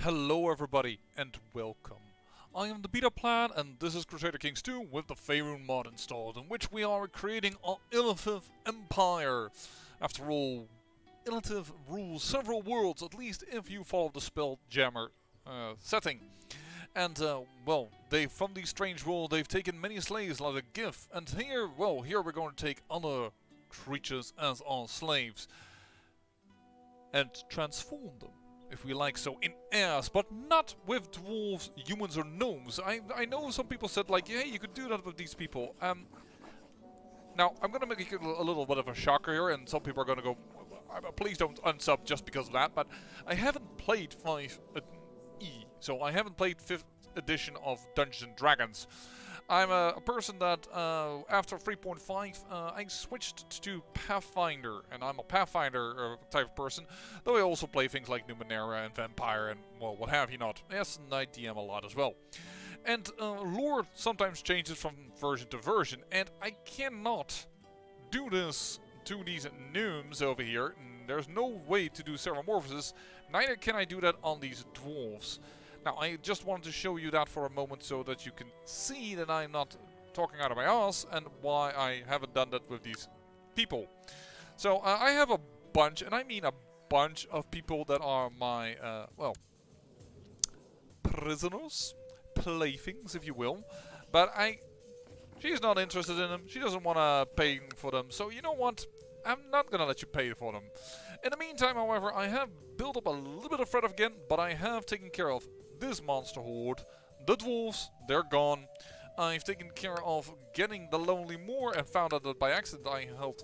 Hello everybody and welcome. I am the Beta Plan and this is Crusader Kings 2 with the Faerûn mod installed, in which we are creating an Illithid empire. After all, Illithid rules several worlds, at least if you follow the Spelljammer setting. And, well, from these strange world they've taken many slaves like a gift, and here we're going to take other creatures as our slaves and transform them, if we like so, in heirs, but not with dwarves, humans, or gnomes. I know some people said, like, yeah, you could do that with these people. Now, I'm going to make it a little bit of a shocker here, and some people are going to go, please don't unsub just because of that, but I haven't played 5E, so I haven't played 5th edition of Dungeons & Dragons. I'm a person that, after 3.5, I switched to Pathfinder, and I'm a Pathfinder type of person, though I also play things like Numenera and Vampire and, well, what have you not. Yes, and I DM a lot as well. And lore sometimes changes from version to version, and I cannot do this to these gnomes over here. There's no way to do Ceremorphosis, neither can I do that on these dwarves. Now, I just wanted to show you that for a moment so that you can see that I'm not talking out of my ass and why I haven't done that with these people. So, I have a bunch, and I mean a bunch of people that are my, well, prisoners, playthings, if you will. But she's not interested in them. She doesn't want to pay for them. So, you know what? I'm not going to let you pay for them. In the meantime, however, I have built up a little bit of threat again, but I have taken care of this monster horde. The dwarves, they're gone. I've taken care of getting the Lonely Moor and found out that by accident I held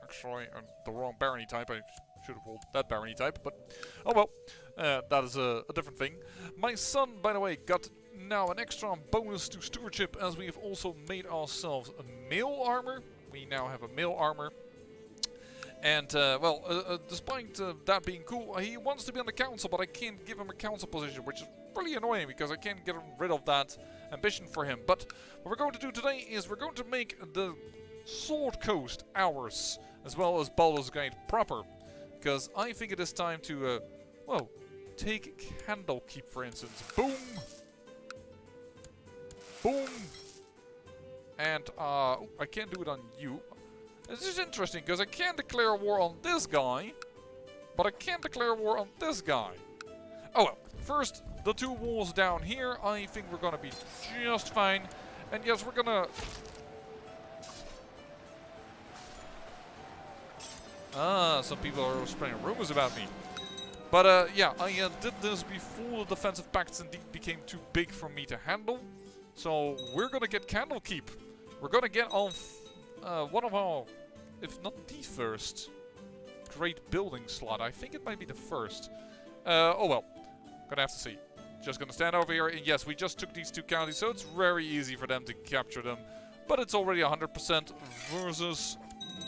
actually the wrong barony type. I should have rolled that barony type, but oh well, that is a different thing. My son, by the way, got now an extra bonus to stewardship, as we have also made ourselves a male armor. We now have a male armor. And, well, despite that being cool, he wants to be on the council, but I can't give him a council position, which is really annoying because I can't get rid of that ambition for him. But what we're going to do today is we're going to make the Sword Coast ours, as well as Baldur's Gate proper. Because I think it is time to, well, take Candlekeep, for instance. Boom! Boom! And, oh, I can't do it on you. This is interesting, because I can declare war on this guy, but I can't declare war on this guy. Oh well, first, the two walls down here, I think we're gonna be just fine. And yes, we're gonna... some people are spreading rumors about me. But, yeah, I did this before the defensive pacts indeed became too big for me to handle. So, we're gonna get Candlekeep. We're gonna get on one of our... if not the first great building slot. I think it might be the first. Oh well. Gonna have to see. Just gonna stand over here. And yes, we just took these two counties, so it's very easy for them to capture them. But it's already 100% versus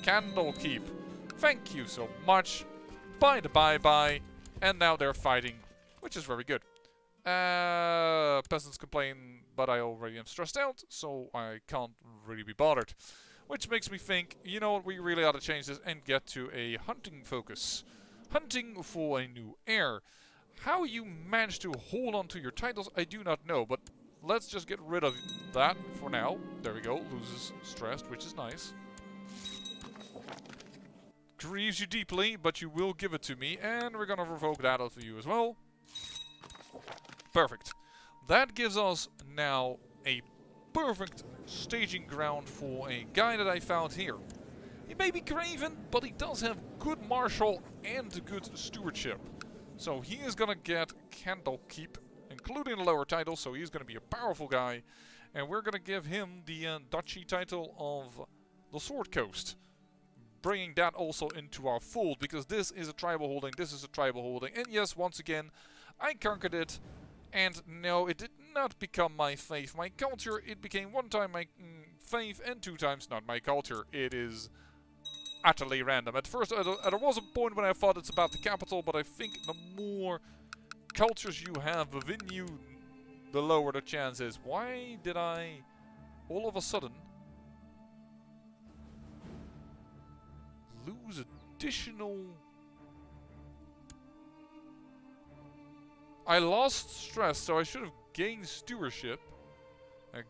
Candlekeep. Thank you so much. Bye to bye-bye. And now they're fighting, which is very good. Peasants complain, but I already am stressed out, so I can't really be bothered. Which makes me think, you know what, we really ought to change this and get to a hunting focus. Hunting for a new heir. How you manage to hold on to your titles, I do not know, but let's just get rid of that for now. There we go, loses stressed, which is nice. Grieves you deeply, but you will give it to me, and we're gonna revoke that of you as well. Perfect. That gives us now a perfect staging ground for a guy that I found here. He may be craven, but he does have good martial and good stewardship. So he is gonna get Candlekeep, including the lower title, so he's gonna be a powerful guy. And we're gonna give him the duchy title of the Sword Coast. Bringing that also into our fold, because this is a tribal holding, this is a tribal holding. And yes, once again, I conquered it. And no, it did not become my faith, my culture. It became one time my faith and two times not my culture. It is utterly random. At first, there was a point when I thought it's about the capital, but I think the more cultures you have within you, the lower the chance is. Why did I all of a sudden lose additional I lost stress, so I should have gained stewardship.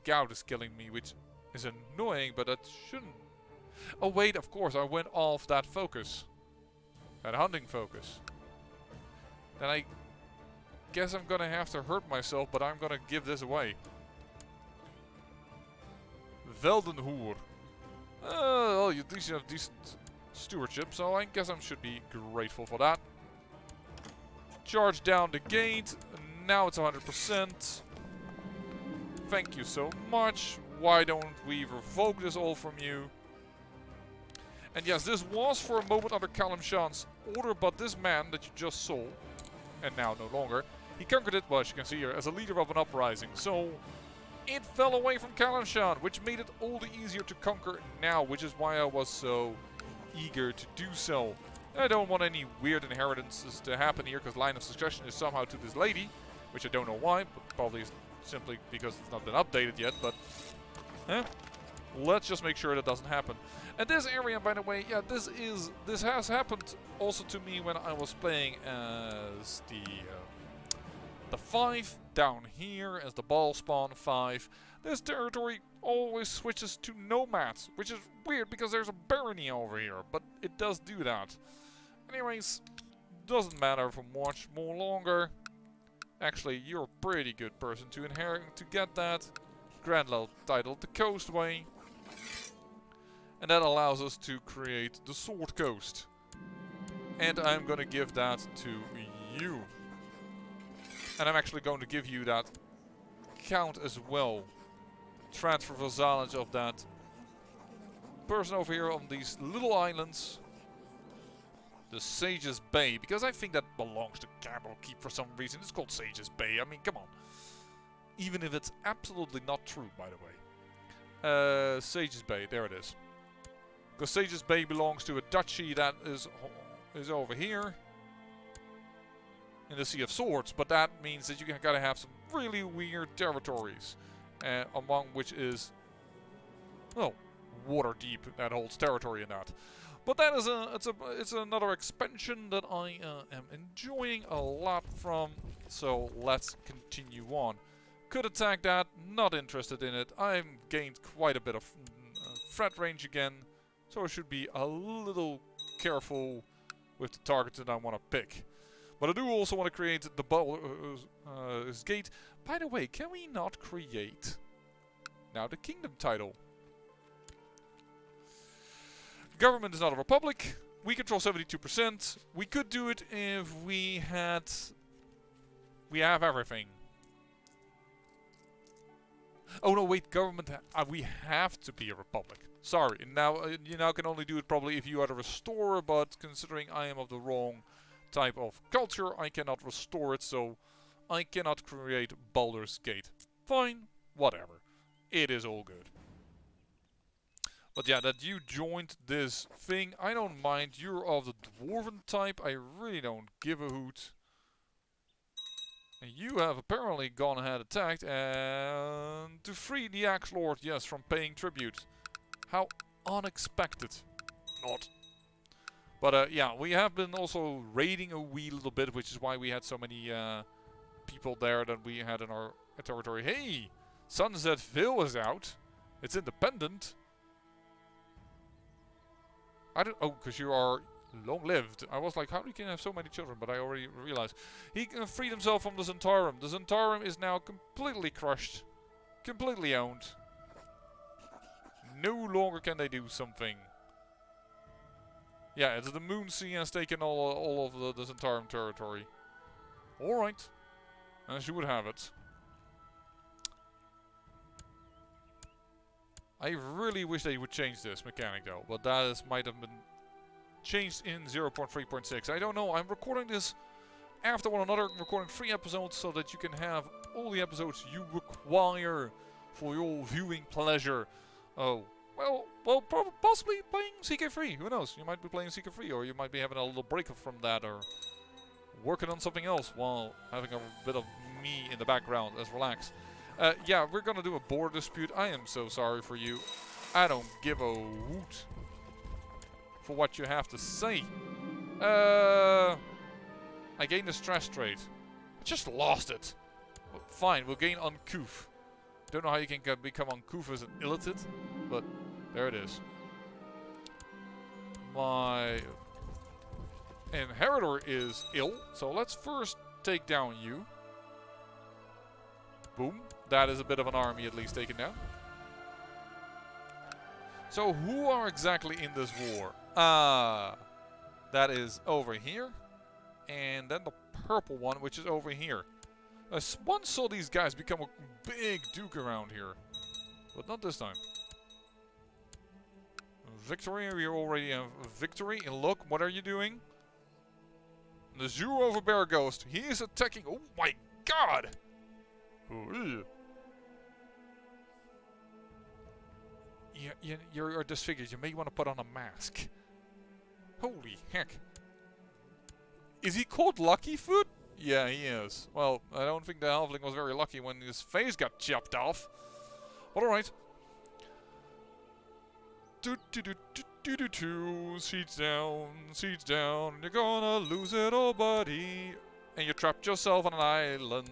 Gout is killing me, which is annoying, but that shouldn't... Oh wait, of course, I went off that focus. That hunting focus. Then I guess I'm gonna have to hurt myself, but I'm gonna give this away. Veldenhoer. Well, at least you have decent stewardship, so I guess I should be grateful for that. Charge down the gate. Now it's 100%. Thank you so much. Why don't we revoke this all from you? And yes, this was for a moment under Callum Shan's order, but this man that you just saw, and now no longer, he conquered it, well, as you can see here, as a leader of an uprising. So it fell away from Callum Shan, which made it all the easier to conquer now, which is why I was so eager to do so. I don't want any weird inheritances to happen here, because line of succession is somehow to this lady, which I don't know why, but probably simply because it's not been updated yet, but let's just make sure that doesn't happen. And this area, by the way, yeah, this has happened also to me when I was playing as the 5 down here as the ball spawn 5. This territory always switches to nomads, which is weird because there's a barony over here, but it does do that. Anyways, doesn't matter for much more longer. Actually, you're a pretty good person to inherit to get that. Grand title, the Coastway. And that allows us to create the Sword Coast. And I'm going to give that to you. And I'm actually going to give you that count as well. Transfer vassalage of that person over here on these little islands. The Sage's Bay. Because I think that belongs to Candlekeep for some reason. It's called Sage's Bay. I mean, come on. Even if it's absolutely not true, by the way. Sage's Bay. There it is. Because Sage's Bay belongs to a duchy that is over here. In the Sea of Swords. But that means that you gotta have some really weird territories. Among which is... well, Waterdeep that holds territory in that. But that is it's another expansion that I am enjoying a lot from. So let's continue on. Could attack that, not interested in it. I've gained quite a bit of threat range again. So I should be a little careful with the targets that I want to pick. But I do also want to create the Baldur's Gate. By the way, can we not create now the kingdom title? Government is not a republic. We control 72%. We could do it if we had... we have everything. Oh no, wait, government... we have to be a republic. Sorry, now you now can only do it probably if you are the restorer, but considering I am of the wrong type of culture, I cannot restore it, so I cannot create Baldur's Gate. Fine, whatever. It is all good. But yeah, that you joined this thing, I don't mind. You're of the dwarven type, I really don't give a hoot. And you have apparently gone ahead attacked and to free the Axe Lord, yes, from paying tribute. How unexpected. Not. But yeah, we have been also raiding a wee little bit, which is why we had so many people there that we had in our territory. Hey! Sunset Vale is out. It's independent. I don't... oh, because you are long-lived. I was like, how can you have so many children? But I already realized. He freed himself from the Zentarum. The Zentarum is now completely crushed. Completely owned. No longer can they do something. Yeah, it's the Moon Sea has taken all of the Zentarum territory. Alright. As you would have it. I really wish they would change this mechanic though, but that might have been changed in 0.3.6. I don't know, I'm recording this after one another, recording 3 episodes so that you can have all the episodes you require for your viewing pleasure. Oh, well, possibly playing CK3, who knows? You might be playing CK3 or you might be having a little break from that or working on something else while having a bit of me in the background. Let's relax. Yeah, we're gonna do a border dispute. I am so sorry for you. I don't give a hoot for what you have to say. I gained a stress trait. I just lost it. Well, fine, we'll gain Uncouth. Don't know how you can become Uncouth as an Illithid, but there it is. My inheritor is ill, so let's first take down you. Boom. That is a bit of an army at least taken down. So who are exactly in this war? That is over here. And then the purple one, which is over here. I once saw these guys become a big duke around here. But not this time. Victory, we already have victory. And look, what are you doing? The zoo over Bear Ghost. He is attacking. Oh my god! Ooh. You're disfigured. You may want to put on a mask. Holy heck. Is he called Luckyfoot? Yeah, he is. Well, I don't think the halfling was very lucky when his face got chopped off. But alright. Siege down, you're gonna lose it all, buddy. And you trapped yourself on an island.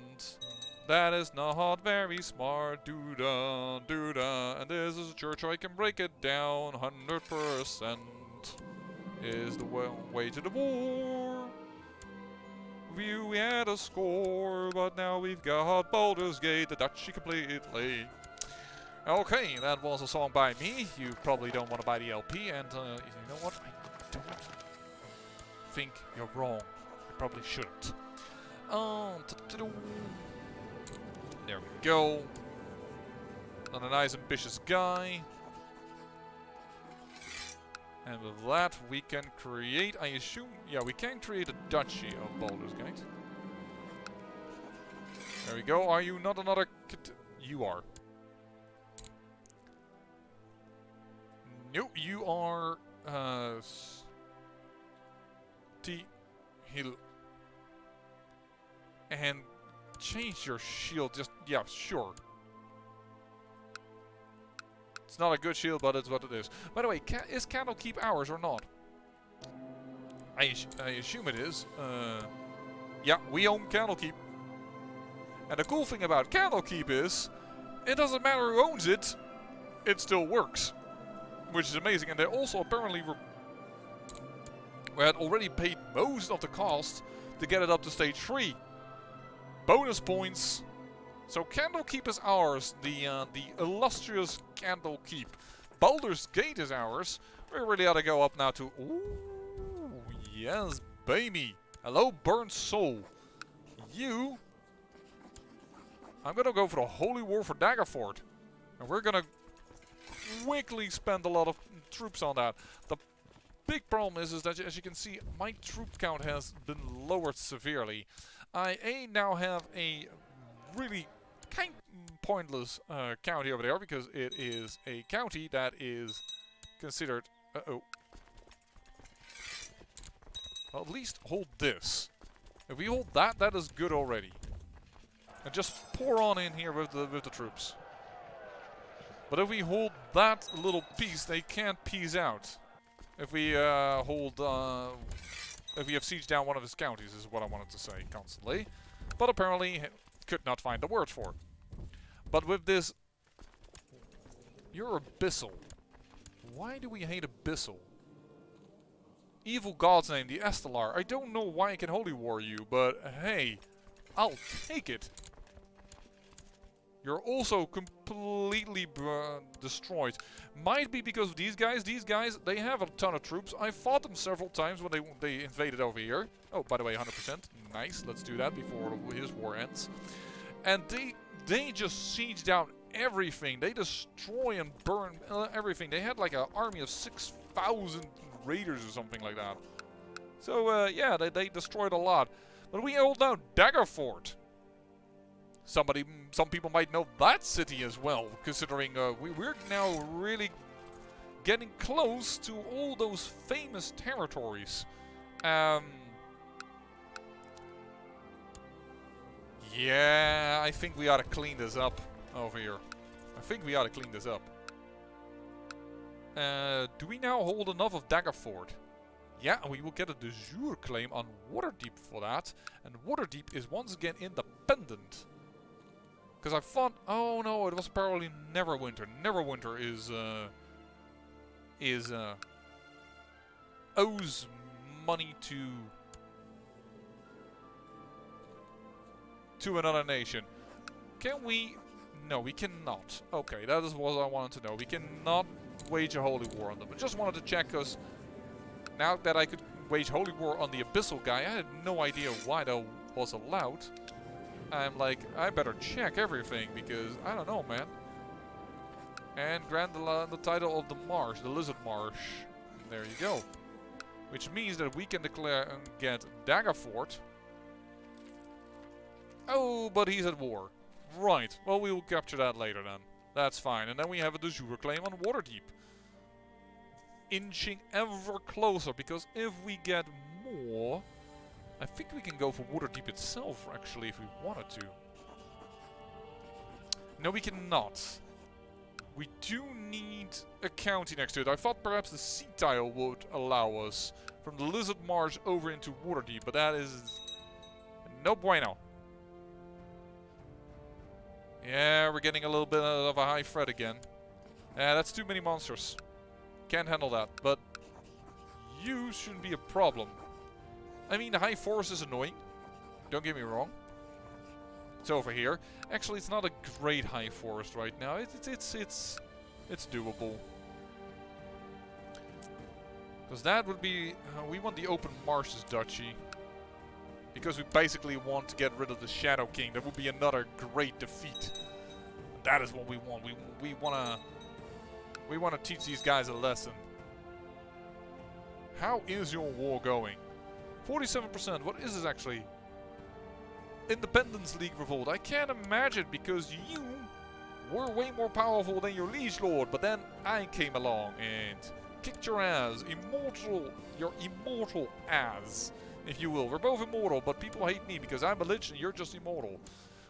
That is not very smart, doo-da, doo-da. And this is a church, I can break it down 100%. Is the way to the war. We had a score, but now we've got Baldur's Gate, the duchy completely. Okay, that was a song by me. You probably don't want to buy the LP, and you know what? I don't think you're wrong. You probably shouldn't. There we go. And a nice ambitious guy. And with that, we can create, I assume, yeah, we can create a duchy of Baldur's Gate. There we go. Are you not another... You are. No, you are... Hill. And change your shield, just... Yeah, sure. It's not a good shield, but it's what it is. By the way, is Candlekeep ours or not? I assume it is. Yeah, we own Candlekeep. And the cool thing about Candlekeep is, it doesn't matter who owns it, it still works. Which is amazing. And they also apparently we had already paid most of the cost to get it up to stage 3. Bonus points. So Candlekeep is ours, the illustrious Candlekeep. Baldur's Gate is ours. We really ought to go up now to... Ooh, yes, baby. Hello, Burnt Soul. You... I'm gonna go for the Holy War for Daggerfort. And we're gonna quickly spend a lot of troops on that. The big problem is that, as you can see, my troop count has been lowered severely. I now have a really... kind of pointless county over there, because it is a county that is considered... Uh-oh. Well, at least hold this. If we hold that, that is good already. And just pour on in here with the troops. But if we hold that little piece, they can't piece out. If we hold... if we have siege down one of his counties, is what I wanted to say constantly. But apparently... could not find the word for. But with this... You're Abyssal. Why do we hate Abyssal? Evil god's name, the Estelar. I don't know why I can Holy War you, but hey, I'll take it. You're also completely destroyed. Might be because of these guys. These guys, they have a ton of troops. I fought them several times when they invaded over here. Oh, by the way, 100%. Nice. Let's do that before his war ends. And they just siege down everything. They destroy and burn everything. They had like an army of 6,000 raiders or something like that. So, yeah, they destroyed a lot. But we hold down Daggerfort. Some people might know that city as well, considering we're now really getting close to all those famous territories. Yeah, I think we ought to clean this up over here. I think we ought to clean this up. Do we now hold enough of Daggerfort? Yeah, and we will get a de jure claim on Waterdeep for that. And Waterdeep is once again independent. Because I thought, oh no, it was probably Neverwinter. Neverwinter owes money to another nation. Can we? No, we cannot. Okay, that is what I wanted to know. We cannot wage a holy war on them. I just wanted to check, because now that I could wage holy war on the Abyssal guy, I had no idea why that was allowed. I'm like, I better check everything, because I don't know, man. And grant the title of the Marsh, the Lizard Marsh. There you go. Which means that we can declare and get Daggerfort. Oh, but he's at war. Right, well, we will capture that later then. That's fine. And then we have a de jure claim on Waterdeep. Inching ever closer, because if we get more, I think we can go for Waterdeep itself, actually, if we wanted to. No, we cannot. We do need a county next to it. I thought perhaps the sea tile would allow us from the Lizard Marsh over into Waterdeep, but that is no bueno. Yeah, we're getting a little bit of a high threat again. Yeah, that's too many monsters. Can't handle that, but you shouldn't be a problem. I mean, the high forest is annoying. Don't get me wrong. It's over here. Actually, it's not a great high forest right now. It's doable. Because that would be... we want the open Marshes duchy. Because we basically want to get rid of the Shadow King. That would be another great defeat. That is what we want. We want to teach these guys a lesson. How is your war going? 47%. What is this actually? Independence League revolt. I can't imagine, because you were way more powerful than your liege lord. But then I came along and kicked your ass. Your immortal ass, if you will. We're both immortal, but people hate me because I'm a lich and you're just immortal.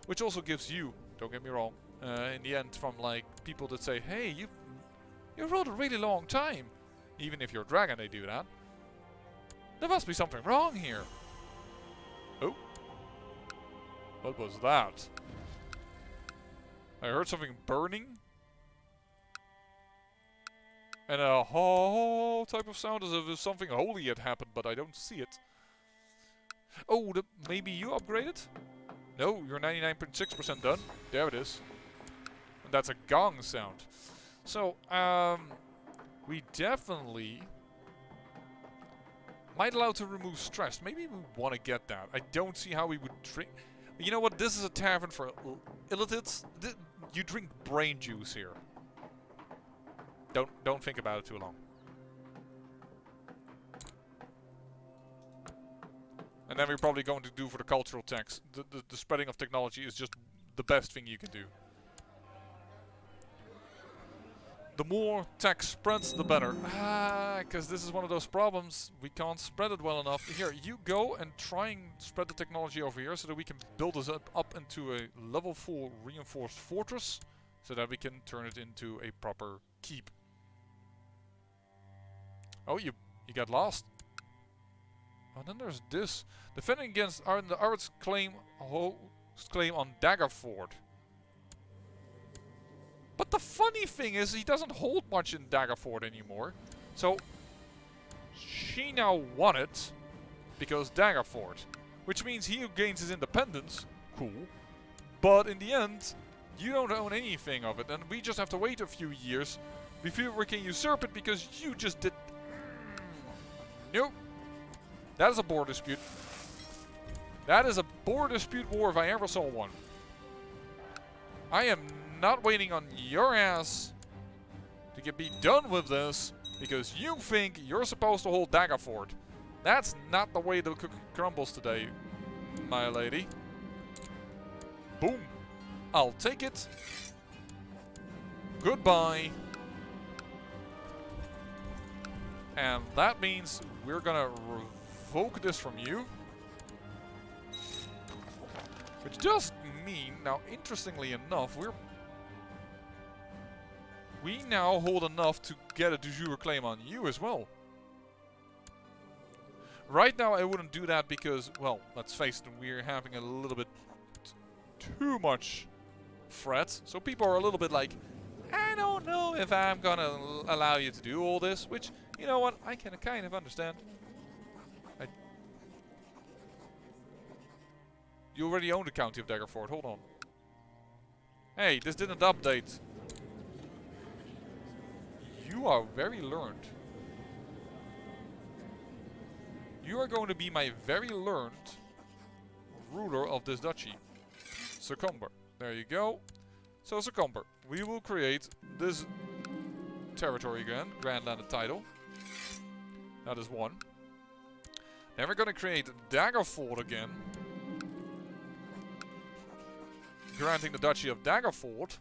Which also gives you, don't get me wrong, in the end, from like people that say, hey, you rode a really long time. Even if you're a dragon, they do that. There must be something wrong here. Oh. What was that? I heard something burning. And a whole type of sound as if something holy had happened, but I don't see it. Oh, maybe you upgraded? No, you're 99.6% done. There it is. And that's a gong sound. So, we definitely might allow to remove stress. Maybe we want to get that. I don't see how we would drink. You know what? This is a tavern for Illithids. You drink brain juice here. Don't think about it too long. And then we're probably going to do for the cultural tax. The spreading of technology is just the best thing you can do. The more tech spreads, the better. Because this is one of those problems. We can't spread it well enough. Here, you go and try and spread the technology over here so that we can build this up into a level 4 reinforced fortress. So that we can turn it into a proper keep. Oh, you got lost. Oh, then there's this. Defending against the Arts claim on Daggerfort. But the funny thing is, he doesn't hold much in Daggerfort anymore. So, she now won it because Daggerfort. Which means he gains his independence. Cool. But in the end, you don't own anything of it. And we just have to wait a few years before we can usurp it because you just did... Nope. That is a border dispute. That is a border dispute war if I ever saw one. I am not waiting on your ass to be done with this because you think you're supposed to hold Daggerfort. That's not the way the cookie crumbles today, my lady. Boom. I'll take it. Goodbye. And that means we're gonna revoke this from you. Which does mean, now interestingly enough, we now hold enough to get a de jure claim on you as well. Right now I wouldn't do that because, well, let's face it, we're having a little bit too much threat. So people are a little bit like, I don't know if I'm gonna allow you to do all this. Which, you know what, I can kind of understand. You already own the county of Daggerfort, hold on. Hey, this didn't update. You are very learned. You are going to be my very learned ruler of this duchy. Succumber. There you go. So Succumber. We will create this territory again. Grand landed title. That is one. Then we're going to create Daggerfort again. Granting the duchy of Daggerfort.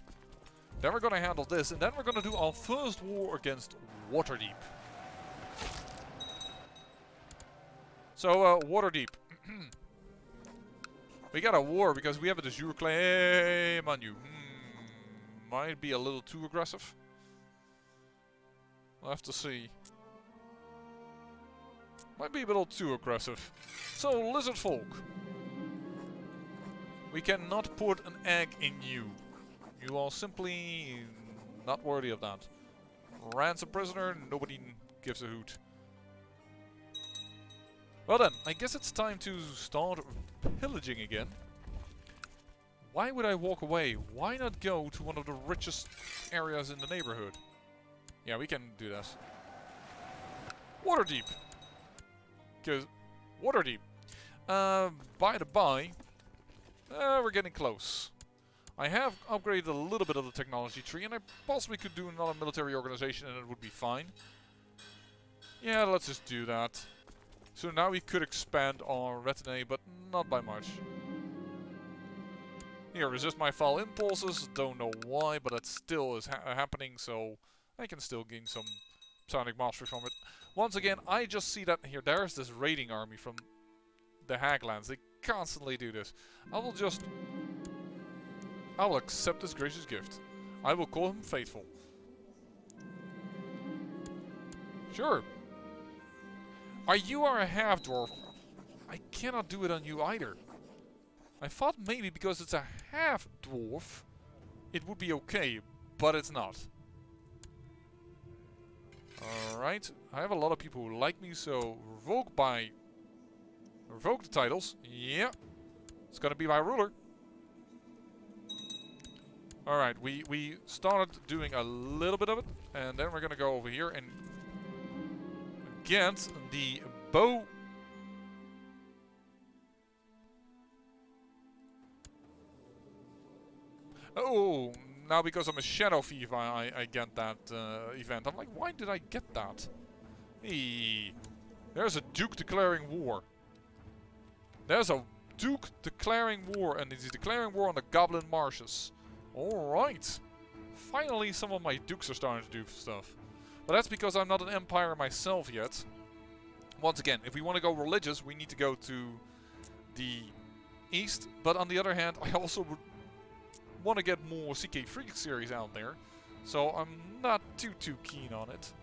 Then we're going to handle this. And then we're going to do our first war against Waterdeep. So, Waterdeep. We got a war because we have a de jure claim on you. Might be a little too aggressive. We'll have to see. Might be a little too aggressive. So, lizard folk. We cannot put an egg in you. You are simply not worthy of that. Ransom prisoner, nobody gives a hoot. Well then, I guess it's time to start pillaging again. Why would I walk away? Why not go to one of the richest areas in the neighborhood? Yeah, we can do this. Waterdeep! Because, Waterdeep. By the by, we're getting close. I have upgraded a little bit of the technology tree, and I possibly could do another military organization and it would be fine. Yeah, let's just do that. So now we could expand our retinue, but not by much. Here, resist my foul impulses. Don't know why, but that still is happening, so I can still gain some psionic mastery from it. Once again, I just see that here. There's this raiding army from the Haglands. They constantly do this. I will accept this gracious gift. I will call him faithful. Sure. You are a half-dwarf. I cannot do it on you either. I thought maybe because it's a half-dwarf, it would be okay, but it's not. Alright, I have a lot of people who like me, so revoke the titles. Yeah, it's gonna be my ruler. Alright, we started doing a little bit of it, and then we're gonna go over here and get the bow. Oh, now because I'm a shadow thief, I get that event. I'm like, why did I get that? Hey, there's a duke declaring war. There's a duke declaring war, and he's declaring war on the Goblin Marshes. Alright. Finally, some of my dukes are starting to do stuff. But that's because I'm not an empire myself yet. Once again, if we want to go religious, we need to go to the east. But on the other hand, I also would want to get more CK3 series out there. So I'm not too keen on it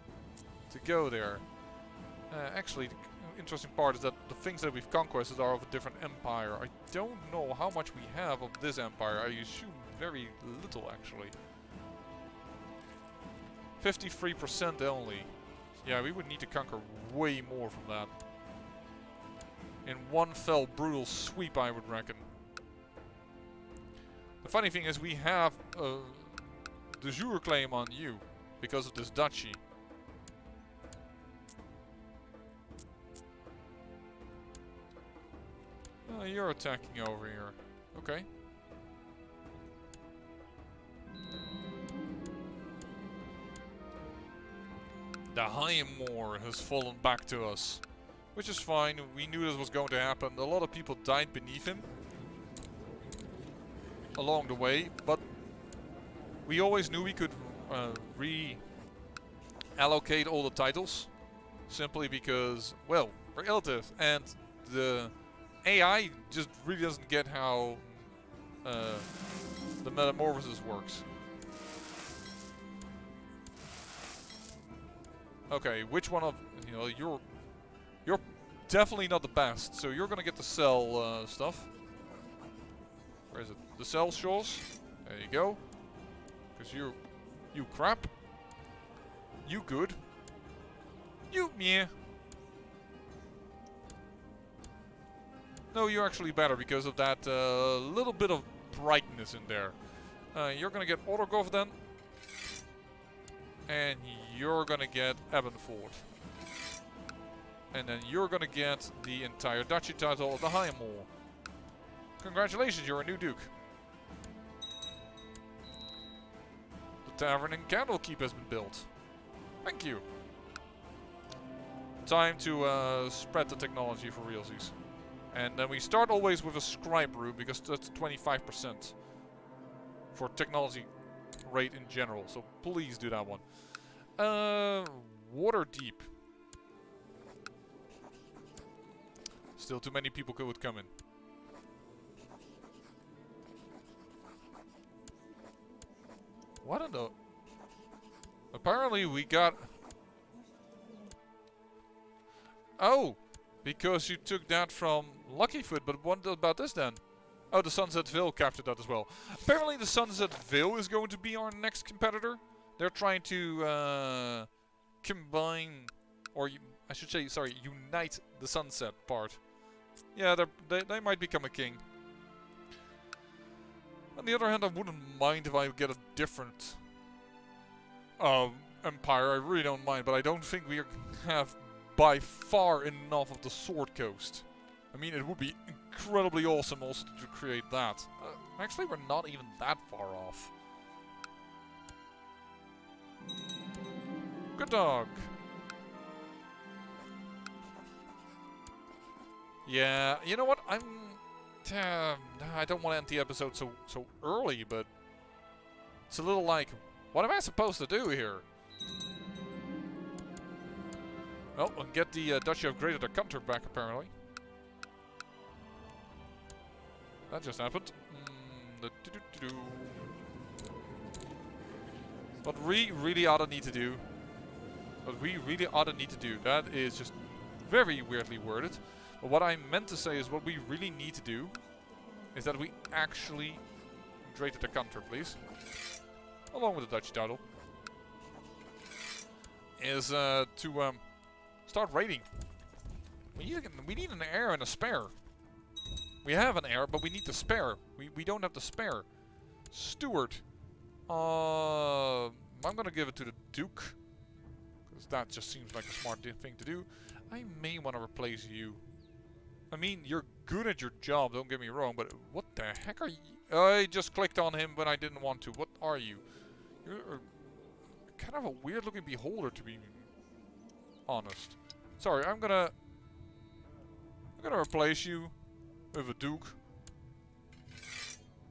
to go there. Actually, the interesting part is that the things that we've conquered are of a different empire. I don't know how much we have of this empire. I assume very little, actually. 53% only. Yeah, we would need to conquer way more from that. In one fell brutal sweep, I would reckon. The funny thing is we have a de jure claim on you because of this duchy. Oh, you're attacking over here. Okay. The High Moor has fallen back to us. Which is fine, we knew this was going to happen. A lot of people died beneath him along the way, but we always knew we could reallocate all the titles. Simply because, well, we're Illithid, and the AI just really doesn't get how the metamorphosis works. Okay, which one of, you know, you're definitely not the best. So you're gonna get to sell stuff. Where is it? The sell shores. There you go. Because you crap. You good. You meh. No, you're actually better because of that little bit of brightness in there. You're gonna get Autogov then. And you're gonna get Ebenford. And then you're gonna get the entire duchy title of the Highmore. Congratulations, you're a new duke. The tavern in Candlekeep has been built. Thank you. Time to spread the technology for realsies. And then we start always with a scribe room because that's 25% for technology rate in general. So please do that one. Waterdeep. Still too many people would come in. What in the... Apparently we got... Oh! Because you took that from Luckyfoot, but what about this then? Oh, the Sunset Vale captured that as well. Apparently the Sunset Vale is going to be our next competitor. They're trying to combine, or I should say, sorry, unite the Sunset part. Yeah, they might become a king. On the other hand, I wouldn't mind if I get a different empire. I really don't mind, but I don't think we have by far enough of the Sword Coast. I mean, it would be incredibly awesome also to create that. Actually, we're not even that far off. Good dog. Yeah, you know what? I don't want to end the episode so early, but it's a little like, what am I supposed to do here? Well, we'll get the Duchy of Greater Dekanter back, apparently. That just happened. What we really ought to need to do... that is just very weirdly worded. But what I meant to say is what we really need to do is that we actually... Greater Dekanter, please. Along with the Dutch title. Is to... start raiding. We need an heir and a spare. We have an heir, but we need the spare. We don't have the spare. Steward. I'm gonna give it to the Duke. Because that just seems like a smart thing to do. I may want to replace you. I mean, you're good at your job, don't get me wrong, but what the heck are you? I just clicked on him when I didn't want to. What are you? You're kind of a weird looking beholder, to be honest. Sorry, I'm gonna replace you with a Duke.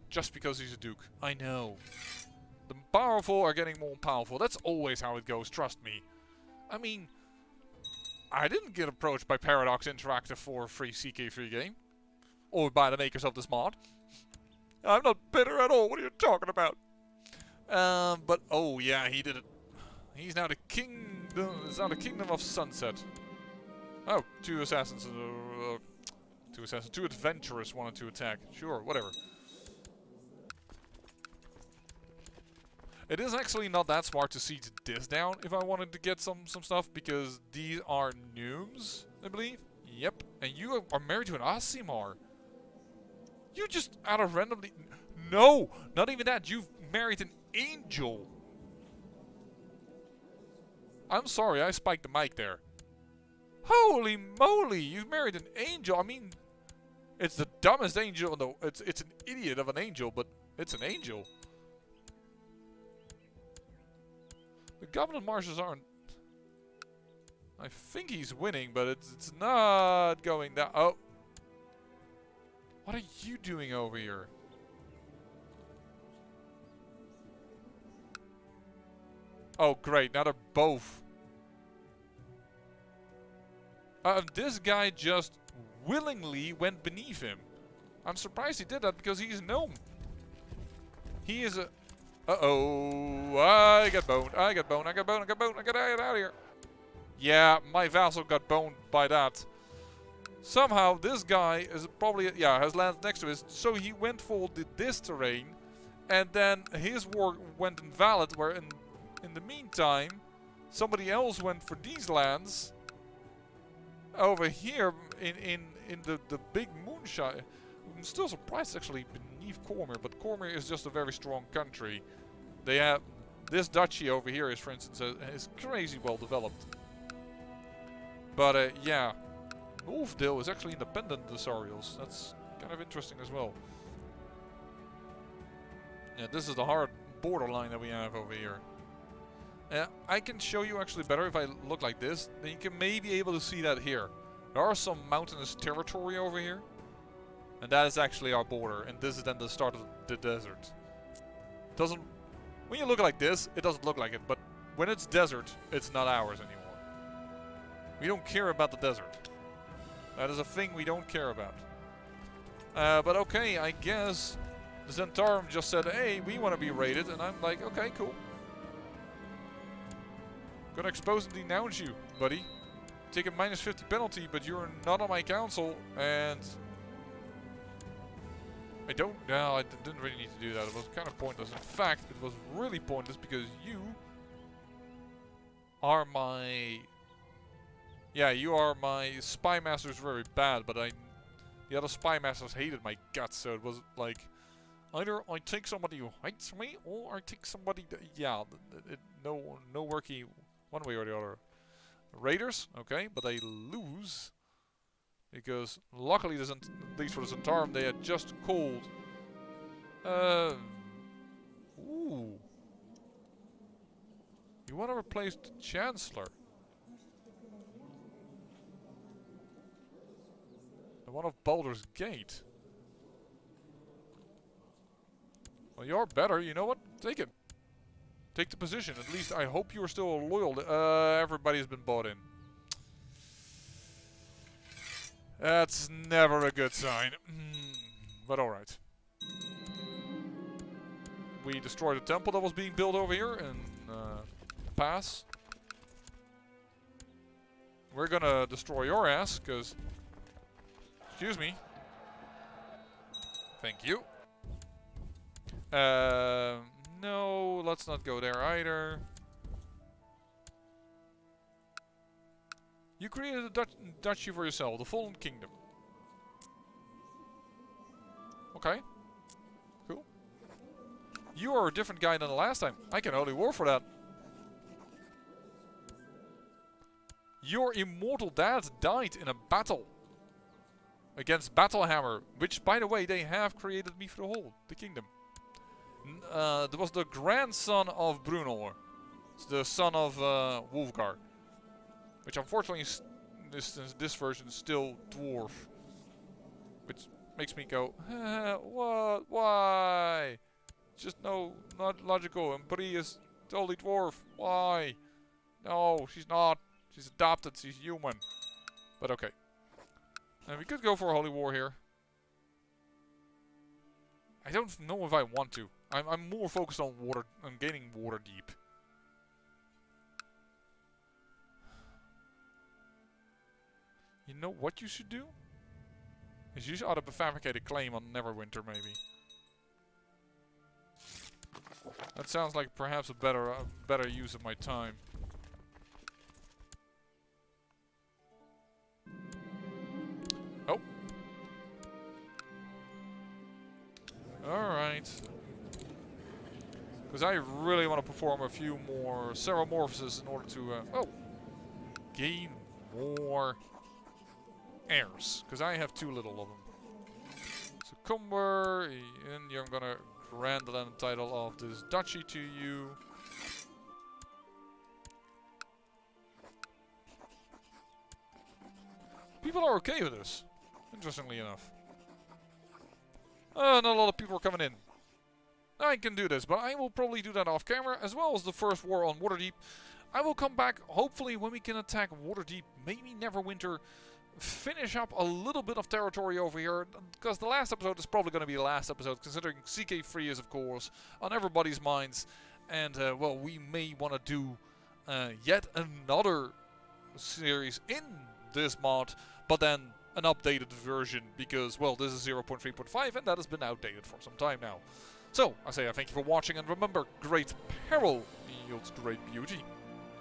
Just because he's a Duke. I know. The powerful are getting more powerful. That's always how it goes, trust me. I mean, I didn't get approached by Paradox Interactive for a free CK3 game. Or by the makers of this mod. I'm not bitter at all, what are you talking about? But, oh yeah, he did it. He's now the kingdom, it's now the Kingdom of Sunset. Oh, two assassins, two adventurers wanted to attack. Sure, whatever. It is actually not that smart to siege this down if I wanted to get some stuff, because these are gnomes, I believe. Yep, and you are married to an Aasimar. You just out of randomly... No, not even that. You've married an angel. I'm sorry, I spiked the mic there. Holy moly, you married an angel. I mean, it's the dumbest angel. No, it's an idiot of an angel, but it's an angel. The Goblin Marshes aren't... I think he's winning, but it's not going down. Oh. What are you doing over here? Oh, great. Now they're both. This guy just willingly went beneath him. I'm surprised he did that because he's a gnome. He is a... Uh-oh. I got boned. I got boned. I got boned. I got boned. I got out of here. Yeah, my vassal got boned by that. somehow this guy is probably, yeah, has landed next to us. So he went for this terrain, and then his war went invalid. Where in the meantime, somebody else went for these lands over here in the big moonshine. I'm still surprised actually beneath Cormyr, but Cormyr is just a very strong country. They have this duchy over here is, for instance, is crazy well developed. But yeah, Northdale is actually independent of the Sariels. That's kind of interesting as well. Yeah, this is the hard borderline that we have over here. I can show you actually better if I look like this. Then you can maybe able to see that here. There are some mountainous territory over here. And that is actually our border. And this is then the start of the desert. Doesn't... When you look like this, it doesn't look like it. But when it's desert, it's not ours anymore. We don't care about the desert. That is a thing we don't care about. But okay, I guess the Zentarum just said, hey, we want to be raided. And I'm like, okay, cool. Gonna expose and denounce you, buddy. Take a -50 penalty, but you're not on my council, and I don't. No, I didn't really need to do that. It was kind of pointless. In fact, it was really pointless because you are my. Yeah, you are my spy master is very bad, but the other spy masters hated my guts, so it was like either I take somebody who hates me, or I take somebody. Yeah, no worky. One way or the other. Raiders, okay, but they lose because luckily, at least for the Zentarum, they had just called. Ooh, you want to replace the Chancellor? The one of Baldur's Gate. Well, you're better. You know what? Take it. Take the position. At least I hope you're still loyal. Everybody's been bought in. That's never a good sign. But alright. We destroyed a temple that was being built over here in pass. We're gonna destroy your ass, because... Excuse me. Thank you. No, let's not go there either. You created a duchy for yourself, the Fallen Kingdom. Okay. Cool. You are a different guy than the last time. I can only war for that. Your immortal dad died in a battle against Battlehammer, which, by the way, they have created me for the kingdom. There was the grandson of Brunor, the son of Wolfgar, which unfortunately this version is still dwarf, which makes me go, what? Why? Just not logical. And Bree is totally dwarf. Why? No, she's not. She's adopted. She's human. But okay. And we could go for a holy war here. I don't know if I want to. I'm more focused on gaining Waterdeep. You know what you should do? Is you should ought to fabricate a claim on Neverwinter, maybe. That sounds like perhaps a better use of my time. Oh. Alright. Because I really want to perform a few more Ceremorphosis in order to gain more heirs. Because I have too little of them. So Cumber, and I'm going to grant the land title of this duchy to you. People are okay with this, interestingly enough. Not a lot of people are coming in. I can do this, but I will probably do that off camera, as well as the first war on Waterdeep. I will come back, hopefully, when we can attack Waterdeep, maybe Neverwinter, finish up a little bit of territory over here, because the last episode is probably going to be the last episode, considering CK3 is, of course, on everybody's minds. And, well, we may want to do yet another series in this mod, but then an updated version because, well, this is 0.3.5 and that has been outdated for some time now. So, I say I thank you for watching, and remember, great peril yields great beauty.